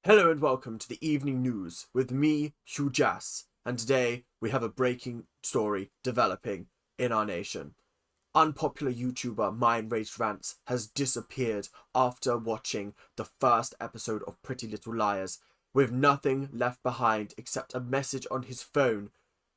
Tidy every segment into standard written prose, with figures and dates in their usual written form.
Hello and welcome to the evening news with me, Hugh Jass, and today we have a breaking story developing in our nation. Unpopular YouTuber Mind Rage Rants has disappeared after watching the first episode of Pretty Little Liars, with nothing left behind except a message on his phone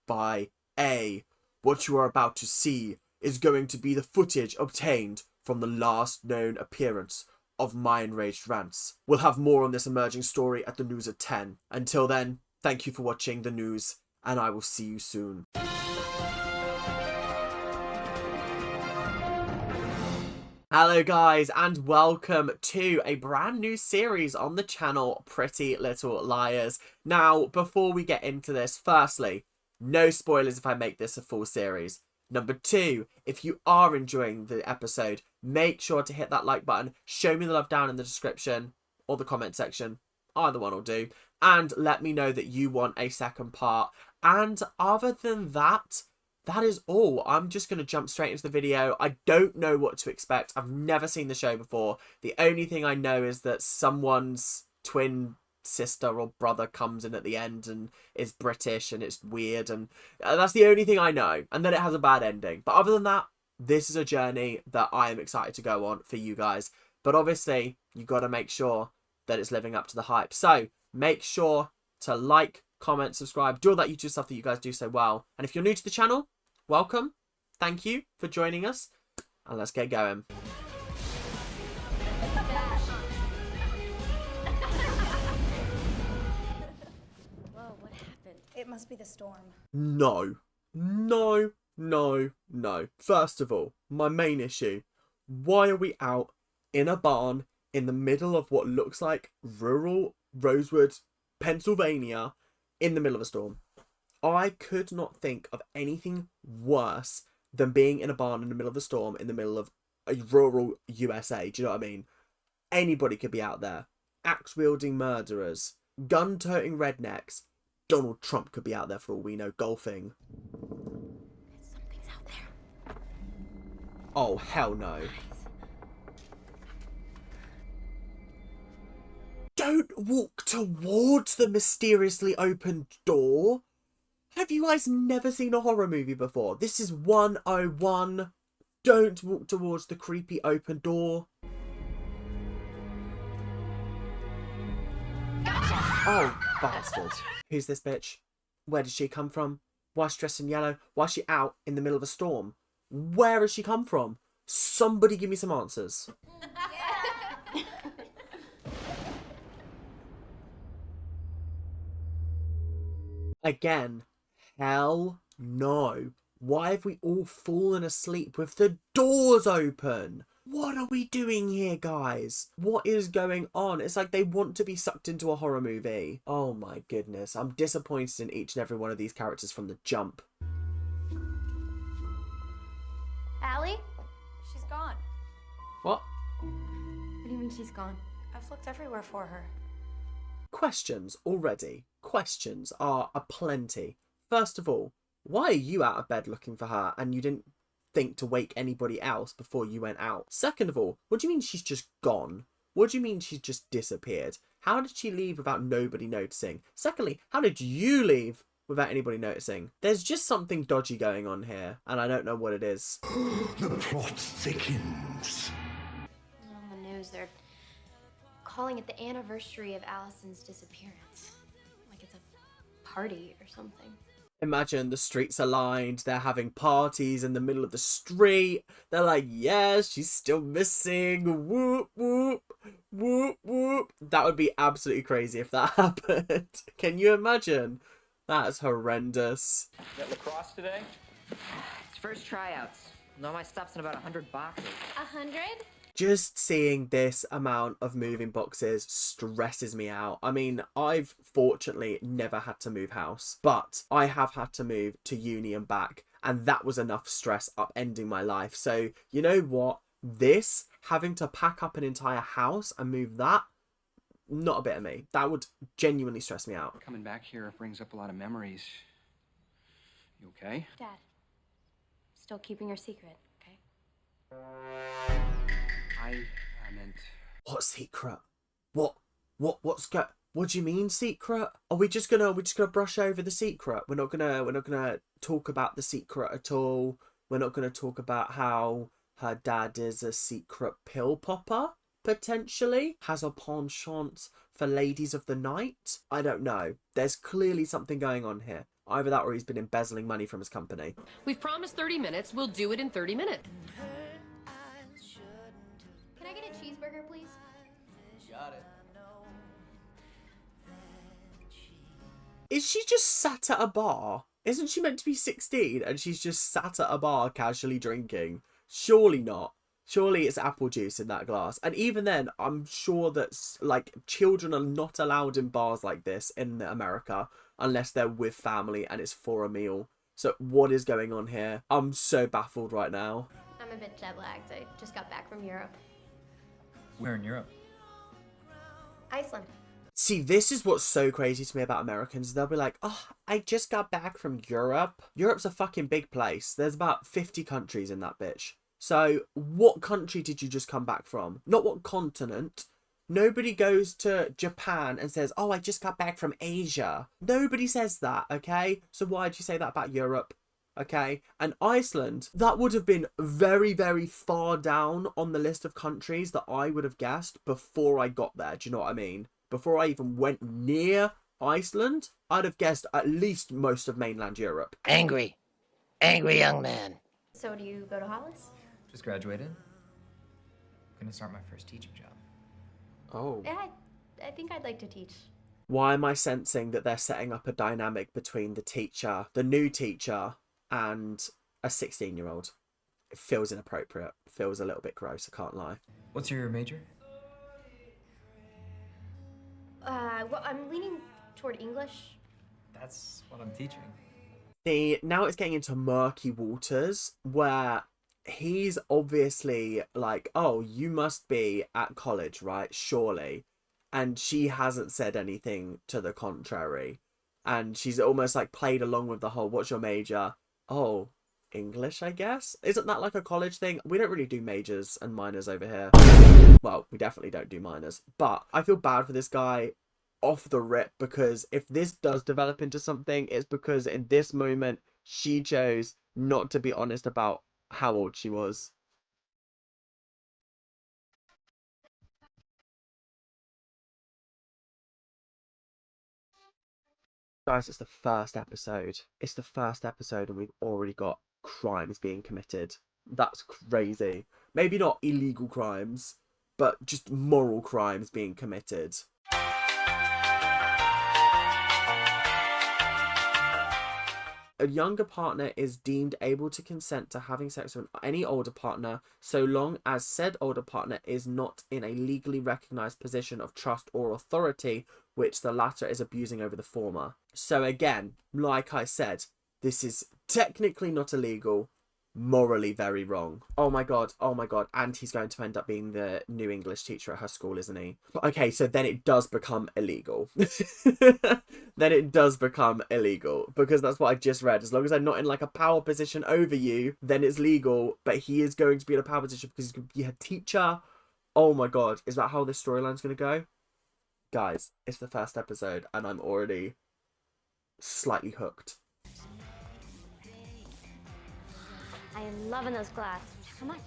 by A. What you are about to see is going to be the footage obtained from the last known appearance of Mind Rage Rants. We'll have more on this emerging story at the news at 10. Until then, thank you for watching the news, and I will see you soon. Hello guys, and welcome to a brand new series on the channel, Pretty Little Liars. Now, before we get into this, firstly, no spoilers if I make this a full series. Number two, if you are enjoying the episode, make sure to hit that like button, show me the love down in the description or the comment section, either one will do, and let me know that you want a second part. And other than that, that is all. I'm just going to jump straight into the video. I don't know what to expect. I've never seen the show before. The only thing I know is that someone's twin sister or brother comes in at the end and is British and it's weird, and that's the only thing I know, and then it has a bad ending. But other than that, this is a journey that I am excited to go on for you guys, but obviously you got to make sure that it's living up to the hype. So make sure to like, comment, subscribe, do all that YouTube stuff that you guys do so well. And if you're new to the channel, welcome, thank you for joining us, and let's get going. It must be the storm. No. First of all, my main issue. Why are we out in a barn in the middle of what looks like rural Rosewood, Pennsylvania, in the middle of a storm? I could not think of anything worse than being in a barn in the middle of a storm in the middle of a rural USA. Do you know what I mean? Anybody could be out there. Axe-wielding murderers, gun-toting rednecks. Donald Trump could be out there for all we know, golfing. Something's out there. Oh, hell no. Don't walk towards the mysteriously opened door. Have you guys never seen a horror movie before? This is 101. Don't walk towards the creepy open door. Oh, bastard. Who's this bitch? Where did she come from? Why is she dressed in yellow? Why is she out in the middle of a storm? Where has she come from? Somebody give me some answers. Again, hell no. Why have we all fallen asleep with the doors open? What are we doing here, guys? What is going on? It's like they want to be sucked into a horror movie. Oh my goodness. I'm disappointed in each and every one of these characters from the jump. Allie? She's gone. What? What do you mean she's gone? I've looked everywhere for her. Questions already. Questions are aplenty. First of all, why are you out of bed looking for her and you didn't think to wake anybody else before you went out? Second of all, what do you mean she's just gone? What do you mean she's just disappeared? How did she leave without nobody noticing? Secondly, how did you leave without anybody noticing? There's just something dodgy going on here, and I don't know what it is. The plot thickens. On the news, they're calling it the anniversary of Allison's disappearance. Like it's a party or something. Imagine the streets are lined, they're having parties in the middle of the street. They're like, yeah, she's still missing. Whoop, whoop, whoop, whoop. That would be absolutely crazy if that happened. Can you imagine? That's horrendous. Got lacrosse today? It's first tryouts. No, my stuff's in about 100 boxes. 100? Just seeing this amount of moving boxes stresses me out. I mean, I've fortunately never had to move house, but I have had to move to uni and back, and that was enough stress upending my life. So, you know what? This, having to pack up an entire house and move that, not a bit of me. That would genuinely stress me out. Coming back here brings up a lot of memories. You okay? Dad, still keeping your secret, okay? I meant... What secret? What's go... What do you mean secret? Are we just gonna brush over the secret? We're not gonna talk about the secret at all. We're not gonna talk about how her dad is a secret pill popper, potentially has a penchant for ladies of the night. I don't know. There's clearly something going on here. Either that or he's been embezzling money from his company. We've promised 30 minutes. We'll do it in 30 minutes. Can I get a cheeseburger, please? Got it. Is she just sat at a bar? Isn't she meant to be 16 and she's just sat at a bar casually drinking? Surely not. Surely it's apple juice in that glass. And even then, I'm sure that, like, children are not allowed in bars like this in America unless they're with family and it's for a meal. So what is going on here? I'm so baffled right now. I'm a bit jet lagged. I just got back from Europe. Where in Europe? Iceland. See, this is what's so crazy to me about Americans. They'll be like, oh, I just got back from Europe. Europe's a fucking big place. There's about 50 countries in that bitch. So what country did you just come back from? Not what continent. Nobody goes to Japan and says, oh, I just got back from Asia. Nobody says that, okay? So why did you say that about Europe? Okay, and Iceland, that would have been very, very far down on the list of countries that I would have guessed before I got there. Do you know what I mean? Before I even went near Iceland, I'd have guessed at least most of mainland Europe. Angry young man. So do you go to Hollis? Just graduated. Gonna start my first teaching job. Oh. Yeah, I think I'd like to teach. Why am I sensing that they're setting up a dynamic between the teacher, the new teacher, and a 16-year-old? It feels inappropriate. It feels a little bit gross, I can't lie. What's your major? Well, I'm leaning toward English. That's what I'm teaching. See, now it's getting into murky waters where he's obviously like, oh, you must be at college, right? Surely. And she hasn't said anything to the contrary. And she's almost like played along with the whole, what's your major? Oh, English, I guess? Isn't that like a college thing? We don't really do majors and minors over here. Well, we definitely don't do minors. But I feel bad for this guy off the rip, because if this does develop into something, it's because in this moment, she chose not to be honest about how old she was. Guys, it's the first episode. It's the first episode and we've already got crimes being committed. That's crazy. Maybe not illegal crimes, but just moral crimes being committed. A younger partner is deemed able to consent to having sex with any older partner so long as said older partner is not in a legally recognized position of trust or authority, which the latter is abusing over the former. So again, like I said, this is technically not illegal, morally very wrong. Oh my god, and he's going to end up being the new English teacher at her school, isn't he? Okay, so then it does become illegal. Then it does become illegal, because that's what I just read. As long as I'm not in like a power position over you, then it's legal, but he is going to be in a power position because he's going to be a teacher. Oh my god, is that how this storyline's going to go? Guys, it's the first episode and I'm already slightly hooked. I am loving those glasses. How much?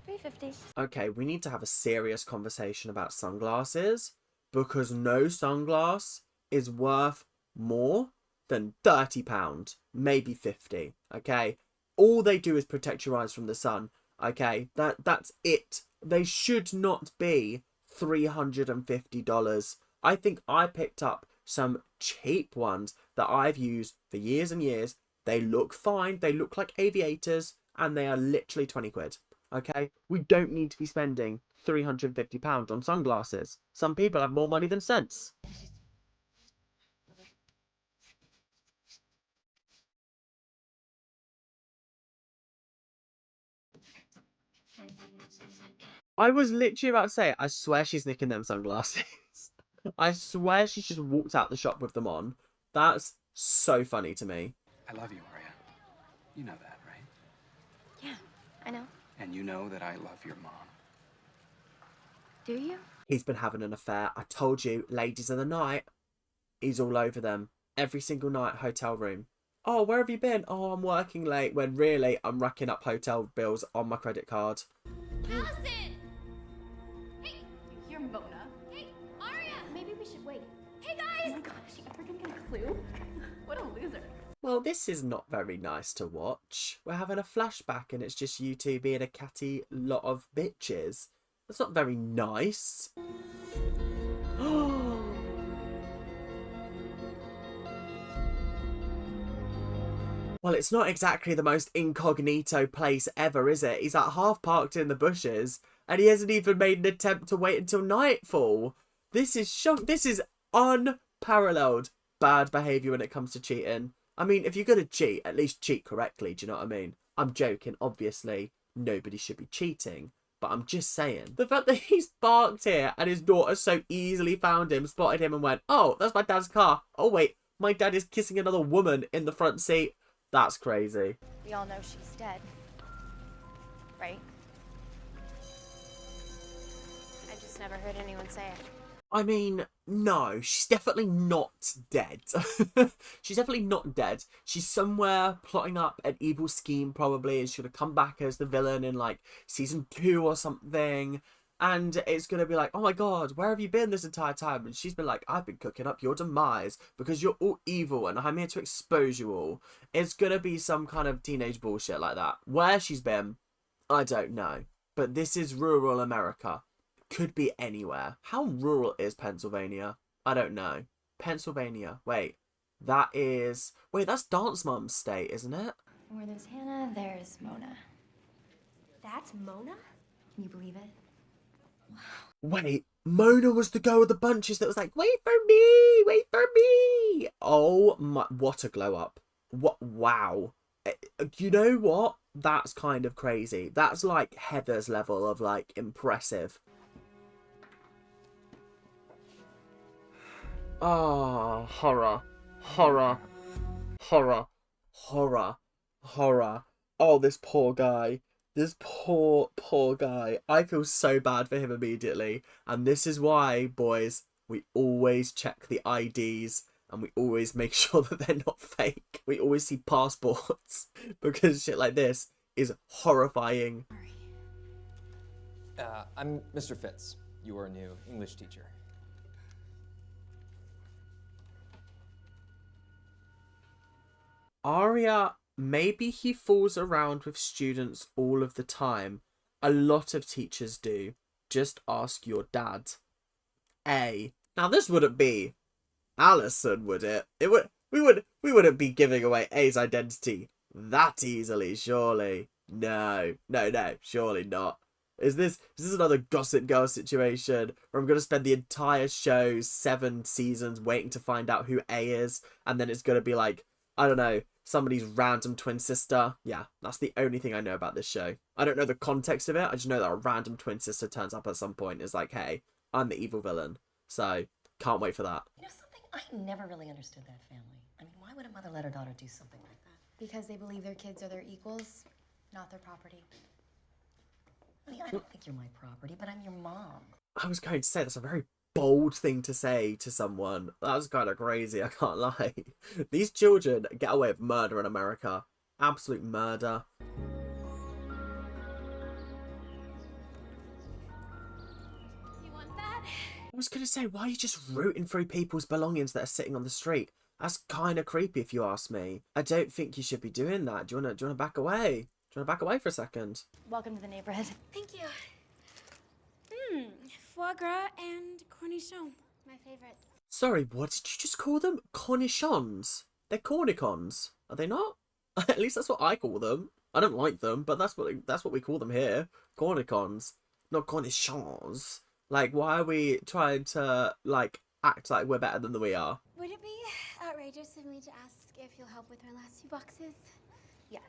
$3.50. Okay, we need to have a serious conversation about sunglasses, because no sunglass is worth more than £30, maybe 50, okay? All they do is protect your eyes from the sun, okay? That's it. They should not be $350. I think I picked up some cheap ones that I've used for years and years. They look fine, they look like aviators, and they are literally 20 quid, okay? We don't need to be spending £350 on sunglasses. Some people have more money than sense. I was literally about to say, I swear she's nicking them sunglasses. I swear she just walked out the shop with them on. That's so funny to me. I love you, Maria. You know that, right? Yeah, I know. And you know that I love your mom. Do you? He's been having an affair. I told you, ladies of the night. He's all over them. Every single night, hotel room. Oh, where have you been? Oh, I'm working late. When really, I'm racking up hotel bills on my credit card. Allison! Hey! You hear Mona? Hey, Aria! Maybe we should wait. Hey, guys! Oh my god, is she ever gonna get a clue? What a loser. Well, this is not very nice to watch. We're having a flashback and it's just you two being a catty lot of bitches. That's not very nice. Well, it's not exactly the most incognito place ever, is it? He's like half parked in the bushes and he hasn't even made an attempt to wait until nightfall. This is This is unparalleled bad behaviour when it comes to cheating. I mean, if you're going to cheat, at least cheat correctly. Do you know what I mean? I'm joking. Obviously, nobody should be cheating. But I'm just saying. The fact that he's parked here and his daughter so easily found him, spotted him and went, oh, that's my dad's car. Oh, wait, my dad is kissing another woman in the front seat. That's crazy. We all know she's dead. Right? I just never heard anyone say it. I mean, no, she's definitely not dead. She's definitely not dead. She's somewhere plotting up an evil scheme, probably, and she's going to come back as the villain in, like, season 2 or something. And it's going to be like, oh my god, where have you been this entire time? And she's been like, I've been cooking up your demise because you're all evil and I'm here to expose you all. It's going to be some kind of teenage bullshit like that. Where she's been, I don't know. But this is rural America. Could be anywhere. How rural is Pennsylvania? I don't know. Pennsylvania. Wait, that is... Wait, that's Dance Mom's state, isn't it? Where there's Hannah, there's Mona. That's Mona? Can you believe it? Wait, Mona was the girl with the bunches that was like, wait for me, wait for me. Oh my, what a glow up. What, wow. You know what? That's kind of crazy. That's like Heather's level of like impressive. Oh, horror, horror, horror, horror, horror. Oh, this poor guy. This poor guy. I feel so bad for him immediately. And this is why, boys, we always check the IDs and we always make sure that they're not fake. We always see passports because shit like this is horrifying. I'm Mr. Fitz, your new English teacher. Aria, maybe he fools around with students all of the time. A lot of teachers do. Just ask your dad. Now this wouldn't be Allison, would it? We wouldn't be giving away A's identity that easily, surely. No, surely not. Is this another Gossip Girl situation where I'm going to spend the entire show 7 seasons waiting to find out who A is, and then it's going to be like, I don't know, somebody's random twin sister? Yeah, that's the only thing I know about this show. I don't know the context of it. I just know that a random twin sister turns up at some point and is like, hey, I'm the evil villain. So, can't wait for that. You know something? I never really understood that family. I mean, why would a mother let her daughter do something like that? Because they believe their kids are their equals, not their property. Honey, I don't think you're my property, but I'm your mom. I was going to say, that's a very bold thing to say to someone. That was kind of crazy, I can't lie. These children get away with murder in America. Absolute murder. You want that? I was going to say, why are you just rooting through people's belongings that are sitting on the street? That's kind of creepy if you ask me. I don't think you should be doing that. Do you want to back away? Do you want to back away for a second? Welcome to the neighborhood. Thank you. Foie gras and cornichon. My favorite. Sorry, what did you just call them? Cornichons? They're cornicons, are they not? At least that's what I call them. I don't like them, but that's what we call them here. Cornicons, not cornichons. Like, why are we trying to like act like we're better than we are? Would it be outrageous of me to ask if you'll help with our last 2 boxes? Yes.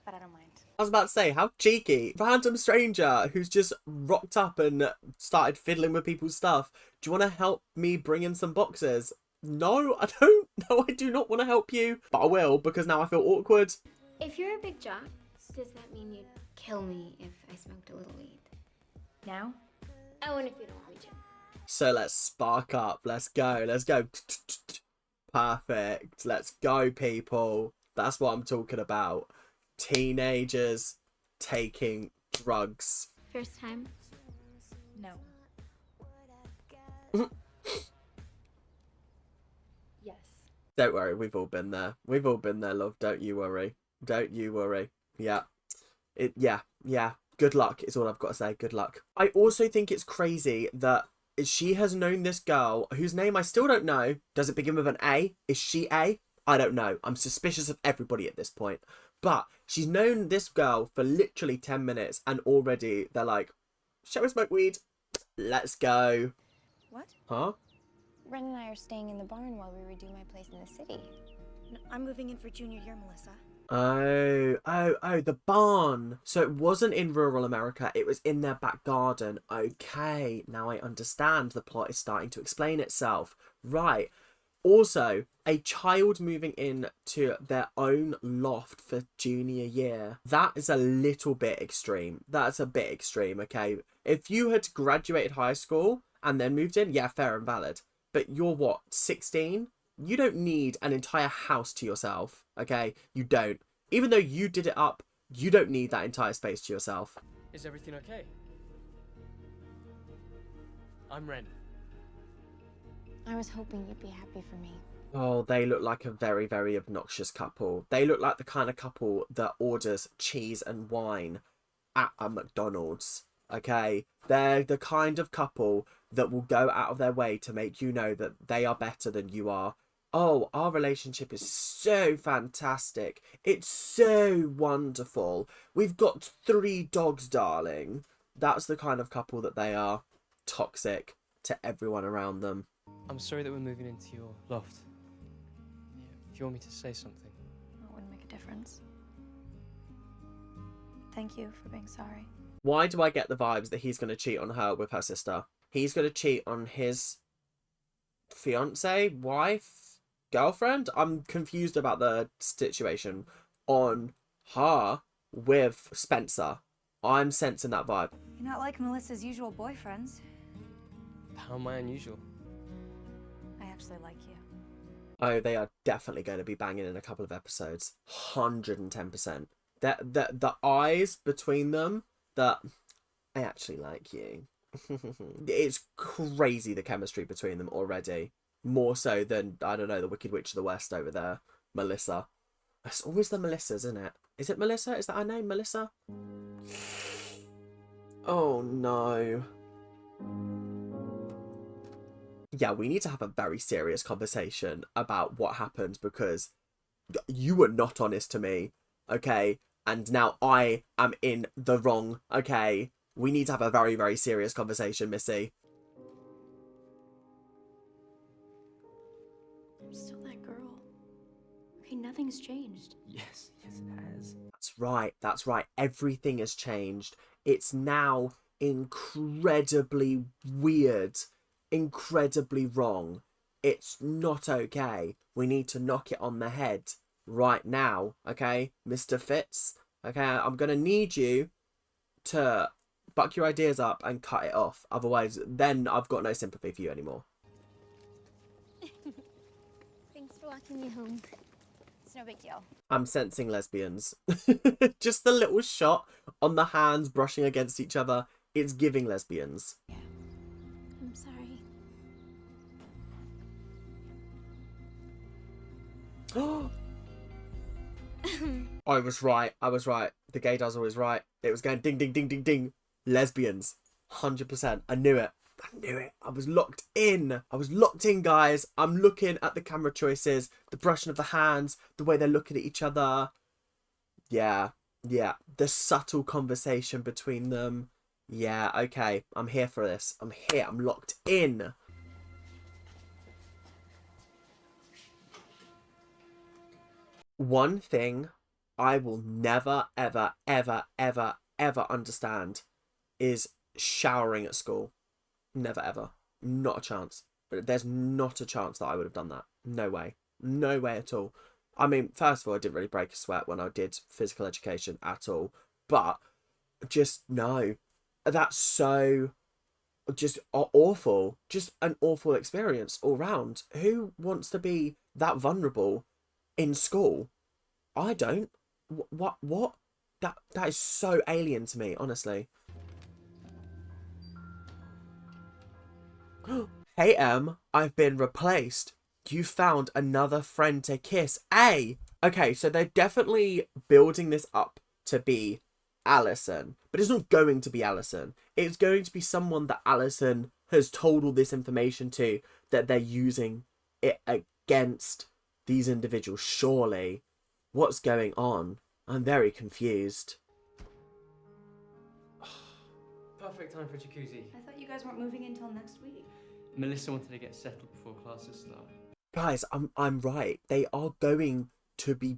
But I don't mind. I was about to say, how cheeky. Random stranger who's just rocked up and started fiddling with people's stuff. Do you want to help me bring in some boxes? No, I don't. No, I do not want to help you. But I will, because now I feel awkward. If you're a big jock, does that mean you'd kill me if I smoked a little weed? Now? I win if you don't want me to. So let's spark up. Let's go. Let's go. Perfect. Let's go, people. That's what I'm talking about. Teenagers taking drugs. First time. No. Yes. Don't worry, we've all been there. We've all been there, love. Don't you worry. Don't you worry. Yeah. Yeah. Good luck is all I've got to say. Good luck. I also think it's crazy that she has known this girl whose name I still don't know. Does it begin with an A? Is she A? I don't know. I'm suspicious of everybody at this point. But she's known this girl for literally 10 minutes and already they're like, shall we smoke weed? Let's go. What? Huh? Ren and I are staying in the barn while we redo my place in the city. No, I'm moving in for junior year, Melissa. Oh, the barn. So it wasn't in rural America, it was in their back garden. Okay, now I understand. The plot is starting to explain itself. Right. Also, a child moving in to their own loft for junior year. That is a little bit extreme. That's a bit extreme, okay? If you had graduated high school and then moved in, yeah, fair and valid. But you're what, 16? You don't need an entire house to yourself, okay? You don't. Even though you did it up, you don't need that entire space to yourself. Is everything okay? I'm Ren. I was hoping you'd be happy for me. Oh, they look like a very, very obnoxious couple. They look like the kind of couple that orders cheese and wine at a McDonald's, okay? They're the kind of couple that will go out of their way to make you know that they are better than you are. Oh, our relationship is so fantastic. It's so wonderful. We've got 3 dogs, darling. That's the kind of couple that they are. Toxic to everyone around them. I'm sorry that we're moving into your loft. If you want me to say something. It wouldn't make a difference. Thank you for being sorry. Why do I get the vibes that he's going to cheat on her with her sister? He's going to cheat on his fiance, wife, girlfriend? I'm confused about the situation. On her with Spencer. I'm sensing that vibe. You're not like Melissa's usual boyfriends. How am I unusual? I actually like you. Oh, they are definitely going to be banging in a couple of episodes. 110%. The eyes between them, that I actually like you. It's crazy, the chemistry between them already. More so than, I don't know, the Wicked Witch of the West over there. Melissa. It's always the Melissas, isn't it? Is it Melissa? Is that her name, Melissa? Oh, no. Yeah, we need to have a very serious conversation about what happened because you were not honest to me, okay? And now I am in the wrong, okay? We need to have a very, very serious conversation, Missy. I'm still that girl. Okay, nothing's changed. Yes, it has. That's right. Everything has changed. It's now incredibly weird, incredibly wrong. It's not okay. We need to knock it on the head right now, okay, Mr. Fitz? Okay, I'm going to need you to buck your ideas up and cut it off. Otherwise, then I've got no sympathy for you anymore. Thanks for walking me home. It's no big deal. I'm sensing lesbians. Just the little shot on the hands brushing against each other. It's giving lesbians. I'm sorry. I was right. The gay does always right. It was going ding, ding, ding, ding, ding. Lesbians. 100%. I knew it. I was locked in. Guys. I'm looking at the camera choices, the brushing of the hands, the way they're looking at each other. Yeah. The subtle conversation between them. Yeah, okay. I'm here for this. I'm here. I'm locked in. One thing I will never, ever, ever, ever, ever understand is showering at school. Never, ever. Not a chance. But there's not a chance that I would have done that. No way. No way at all. I mean, first of all, I didn't really break a sweat when I did physical education at all. But just no. That's so just awful. Just an awful experience all round. Who wants to be that vulnerable in school? I don't. What? That is so alien to me, honestly. Hey Em, I've been replaced. You found another friend to kiss. Okay, so they're definitely building this up to be Allison, but it's not going to be Allison. It's going to be someone that Allison has told all this information to, that they're using it against these individuals. Surely. What's going on? I'm very confused. Perfect time for a jacuzzi. I thought you guys weren't moving until next week. Melissa wanted to get settled before classes start. Guys, I'm right. They are going to be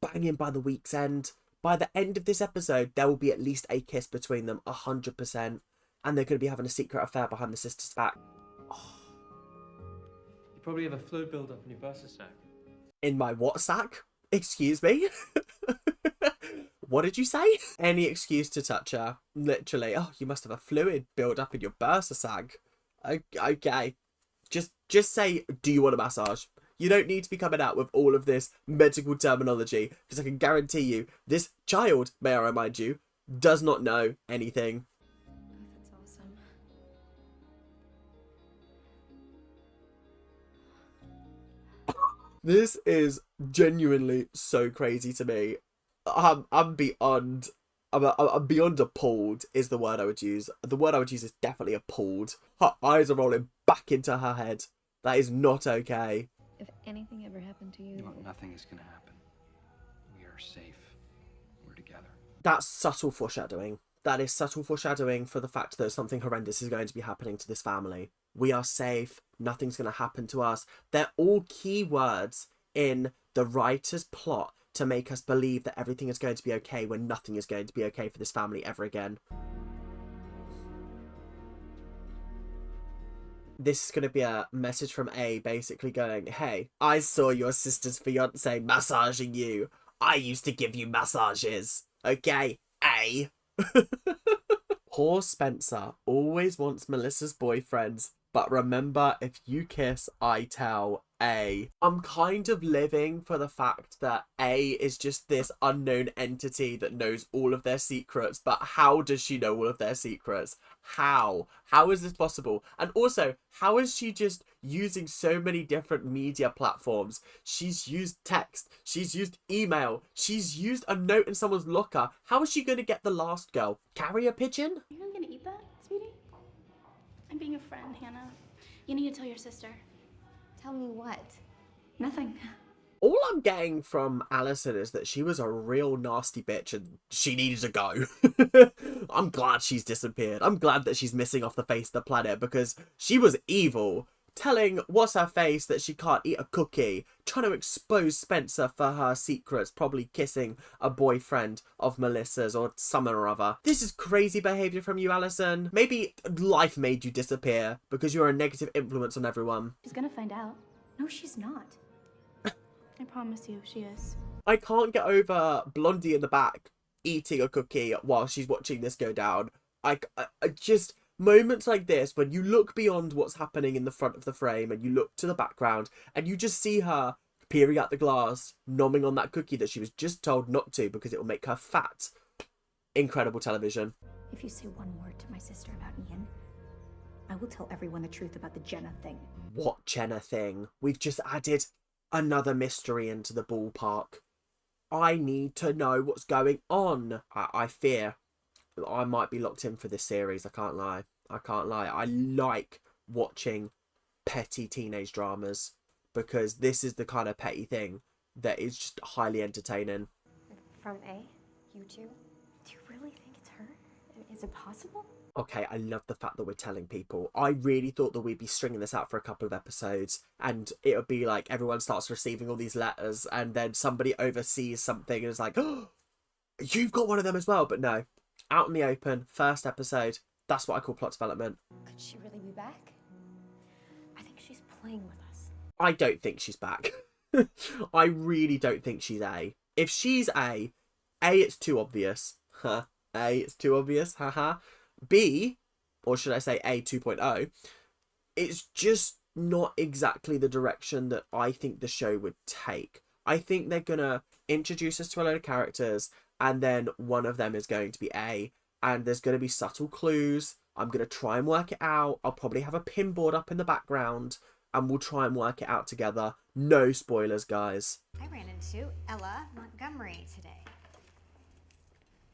banging by the week's end. By the end of this episode, there will be at least a kiss between them, 100%. And they're going to be having a secret affair behind the sister's back. Oh. You probably have a fluid build-up in your bursa sac. In my what sack? Excuse me? What did you say? Any excuse to touch her. Literally. Oh, you must have a fluid build up in your bursa sac. Okay. Just say, do you want a massage? You don't need to be coming out with all of this medical terminology, because I can guarantee you, this child, may I remind you, does not know anything. That's awesome. This is genuinely so crazy to me. I'm beyond. I'm beyond appalled is the word I would use. The word I would use is definitely appalled. Her eyes are rolling back into her head. That is not okay. If anything ever happened to you... Look, nothing is gonna happen. We are safe. We're together. That's subtle foreshadowing. That is subtle foreshadowing for the fact that something horrendous is going to be happening to this family. We are safe. Nothing's going to happen to us. They're all key words in the writer's plot to make us believe that everything is going to be okay when nothing is going to be okay for this family ever again. This is going to be a message from A basically going, hey, I saw your sister's fiance massaging you. I used to give you massages. Okay, A. Poor Spencer always wants Melissa's boyfriends, but remember, if you kiss, I tell. A. I'm kind of living for the fact that A is just this unknown entity that knows all of their secrets, but how does she know all of their secrets? How? How is this possible? And also, how is she just using so many different media platforms? She's used text, she's used email, she's used a note in someone's locker. How is she going to get the last girl? Carrier pigeon? Are you really gonna eat that, sweetie? I'm being a friend, Hannah. You need to tell your sister. Tell me what? Nothing. All I'm getting from Allison is that she was a real nasty bitch and she needed to go. I'm glad she's disappeared. I'm glad that she's missing off the face of the planet because she was evil. Telling what's her face that she can't eat a cookie. Trying to expose Spencer for her secrets. Probably kissing a boyfriend of Melissa's or someone or other. This is crazy behaviour from you, Allison. Maybe life made you disappear because you're a negative influence on everyone. She's gonna find out. No, she's not. I promise you, she is. I can't get over Blondie in the back eating a cookie while she's watching this go down. I just... Moments like this, when you look beyond what's happening in the front of the frame and you look to the background and you just see her peering at the glass, nomming on that cookie that she was just told not to because it will make her fat. Incredible television. If you say one word to my sister about Ian, I will tell everyone the truth about the Jenna thing. What Jenna thing? We've just added another mystery into the ballpark. I need to know what's going on. I fear I might be locked in for this series. I can't lie. I like watching petty teenage dramas because this is the kind of petty thing that is just highly entertaining. From A? You two? Do you really think it's her? Is it possible? Okay, I love the fact that we're telling people. I really thought that we'd be stringing this out for a couple of episodes and it would be like everyone starts receiving all these letters and then somebody oversees something and is like, oh, you've got one of them as well. But no. Out in the open, first episode. That's what I call plot development. Could she really be back? I think she's playing with us. I don't think she's back. I really don't think she's A. If she's A, it's too obvious. Huh. A, it's too obvious. Haha. B, or should I say A 2.0, it's just not exactly the direction that I think the show would take. I think they're gonna introduce us to a load of characters, and then one of them is going to be A, and there's gonna be subtle clues. I'm gonna try and work it out. I'll probably have a pinboard up in the background, and we'll try and work it out together. No spoilers, guys. I ran into Ella Montgomery today.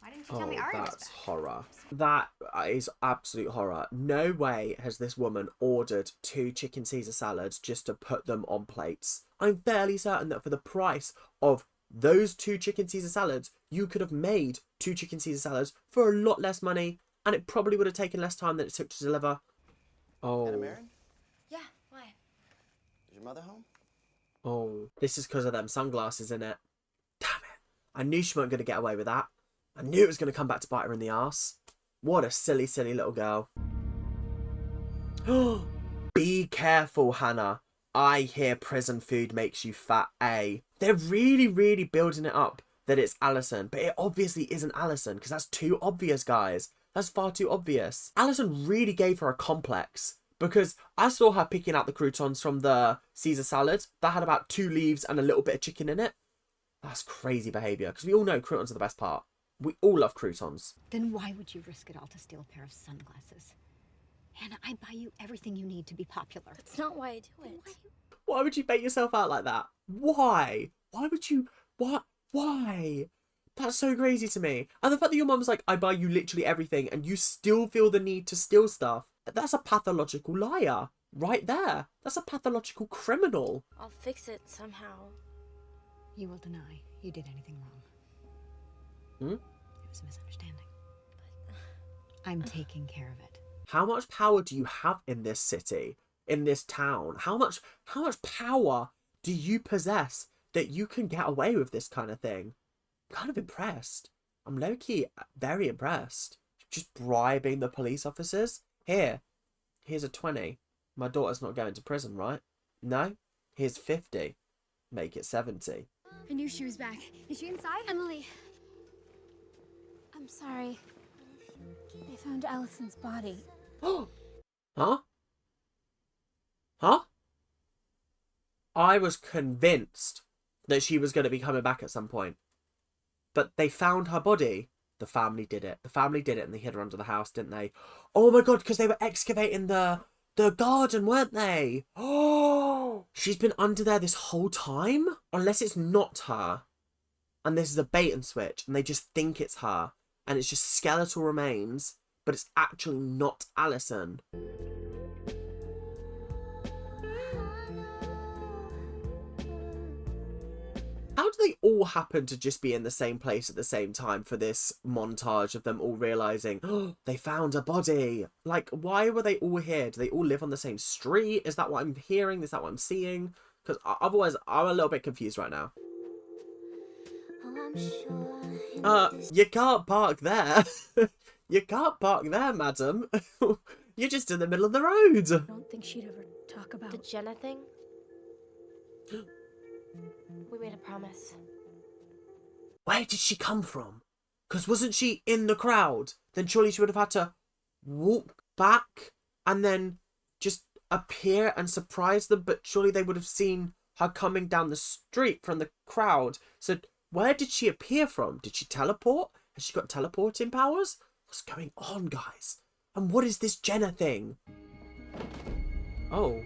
Why didn't you tell me Ari was That's back? horror. That is absolute horror. No way has this woman ordered 2 chicken Caesar salads just to put them on plates. I'm fairly certain that for the price of those 2 chicken Caesar salads, you could have made 2 chicken Caesar salads for a lot less money, and it probably would have taken less time than it took to deliver. Oh. Anna Marin? Yeah, why? Is your mother home? Oh. This is because of them sunglasses, in it. Damn it. I knew she wasn't going to get away with that. I knew it was going to come back to bite her in the arse. What a silly, silly little girl. Be careful, Hannah. I hear prison food makes you fat, A. They're really, really building it up that it's Alison, but it obviously isn't Alison, because that's too obvious, guys. That's far too obvious. Alison really gave her a complex, because I saw her picking out the croutons from the Caesar salad that had about 2 leaves and a little bit of chicken in it. That's crazy behaviour, because we all know croutons are the best part. We all love croutons. Then why would you risk it all to steal a pair of sunglasses? Hannah, I buy you everything you need to be popular. That's not why I do it. Why would you bait yourself out like that? Why? Why would you? What? Why? That's so crazy to me. And the fact that your mum's like, I buy you literally everything, and you still feel the need to steal stuff. That's a pathological liar. Right there. That's a pathological criminal. I'll fix it somehow. You will deny you did anything wrong. Hmm? It was a misunderstanding. I'm taking care of it. How much power do you have in this city? In this town? How much power do you possess that you can get away with this kind of thing? I'm kind of impressed. I'm low-key very impressed. Just bribing the police officers. Here's a 20. My daughter's not going to prison, right? No? Here's 50. Make it 70. I knew she was back. Is she inside? Emily. I'm sorry. They found Allison's body. Huh? Huh? I was convinced that she was going to be coming back at some point. But they found her body. The family did it. The family did it, and they hid her under the house, didn't they? Oh my god, because they were excavating the garden, weren't they? Oh, she's been under there this whole time? Unless it's not her. And this is a bait and switch, and they just think it's her. And it's just skeletal remains, but it's actually not Allison. How do they all happen to just be in the same place at the same time for this montage of them all realising, oh, they found a body? Like, why were they all here? Do they all live on the same street? Is that what I'm hearing? Is that what I'm seeing? Because otherwise, I'm a little bit confused right now. You can't park there. You can't park there, madam. You're just in the middle of the road. I don't think she'd ever talk about The Jenna thing? We made a promise. Where did she come from? Because wasn't she in the crowd? Then surely she would have had to walk back and then just appear and surprise them. But surely they would have seen her coming down the street from the crowd. So where did she appear from? Did she teleport? Has she got teleporting powers? What's going on, guys? And what is this Jenna thing? Oh.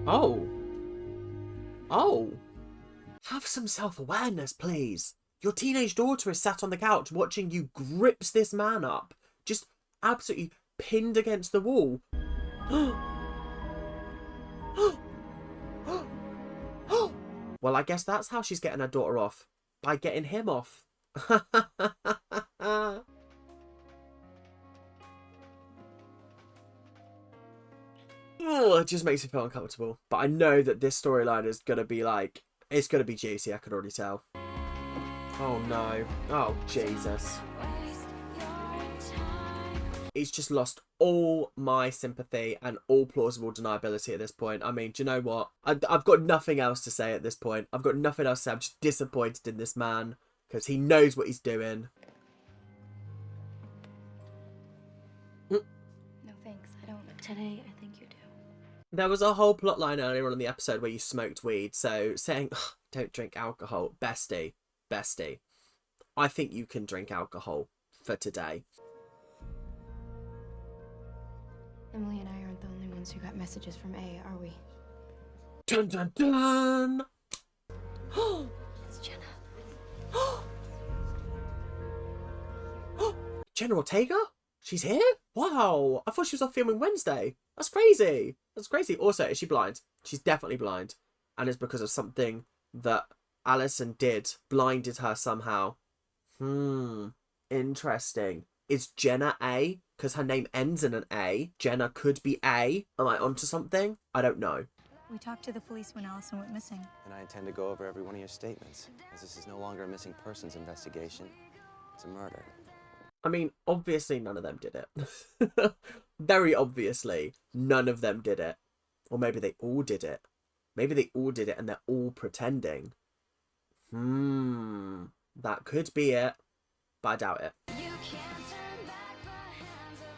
Oh. Oh. Have some self-awareness, please. Your teenage daughter is sat on the couch watching you grips this man up. Just absolutely pinned against the wall. Well, I guess that's how she's getting her daughter off. By getting him off. Oh, it just makes me feel uncomfortable. But I know that this storyline is going to be like, it's going to be juicy, I could already tell. Oh no. Oh, Jesus. He's just lost all my sympathy and all plausible deniability at this point. I mean, do you know what? I've got nothing else to say at this point. I've got nothing else to say. I'm just disappointed in this man because he knows what he's doing. Today, I think you do. There was a whole plot line earlier on in the episode where you smoked weed, so saying, don't drink alcohol, bestie, I think you can drink alcohol for today. Emily and I aren't the only ones who got messages from A, are we? Dun dun dun! It's Jenna. Jenna Ortega? She's here? Wow, I thought she was off filming Wednesday. That's crazy. That's crazy. Also, is she blind? She's definitely blind. And it's because of something that Alison did. Blinded her somehow. Interesting. Is Jenna A? Because her name ends in an A. Jenna could be A. Am I onto something? I don't know. We talked to the police when Allison went missing. And I intend to go over every one of your statements, as this is no longer a missing persons investigation. It's a murder. I mean, obviously none of them did it. Very obviously, none of them did it. Or maybe they all did it. Maybe they all did it and they're all pretending. That could be it. But I doubt it.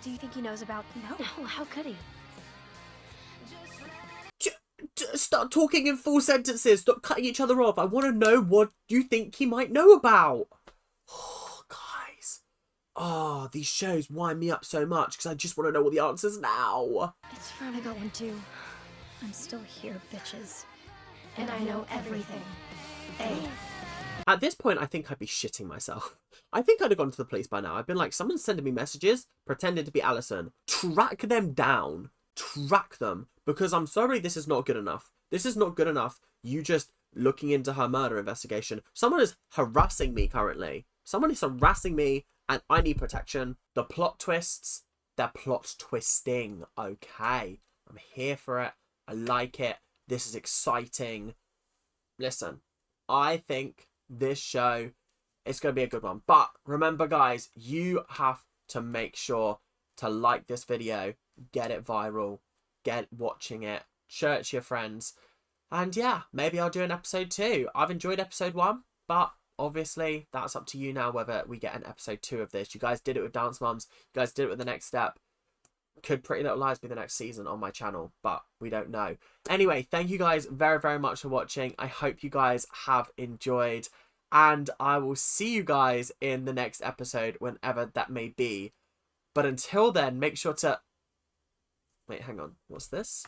Do you think he knows about... No, how could he? Start talking in full sentences. Stop cutting each other off. I want to know what you think he might know about. Oh, guys. Oh, these shows wind me up so much because I just want to know all the answers now. It's fine, I got one too. I'm still here, bitches. And I know everything. A. At this point, I think I'd be shitting myself. I think I'd have gone to the police by now. I've been like, someone's sending me messages, pretending to be Alison. Track them down. Track them. Because I'm sorry, this is not good enough. This is not good enough. You just looking into her murder investigation. Someone is harassing me currently. Someone is harassing me and I need protection. The plot twists, they're plot twisting. Okay. I'm here for it. I like it. This is exciting. Listen, I think this show is going to be a good one. But remember, guys, you have to make sure to like this video, get it viral, get watching it, share it to your friends. And yeah, maybe I'll do an episode 2. I've enjoyed episode 1, but obviously that's up to you now whether we get an episode 2 of this. You guys did it with Dance Moms. You guys did it with The Next Step. Could Pretty Little Lies be the next season on my channel? But we don't know. Anyway, thank you guys very, very much for watching. I hope you guys have enjoyed. And I will see you guys in the next episode, whenever that may be. But until then, make sure to... Wait, hang on. What's this?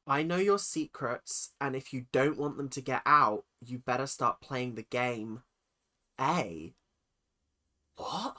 I know your secrets, and if you don't want them to get out, you better start playing the game. A? What?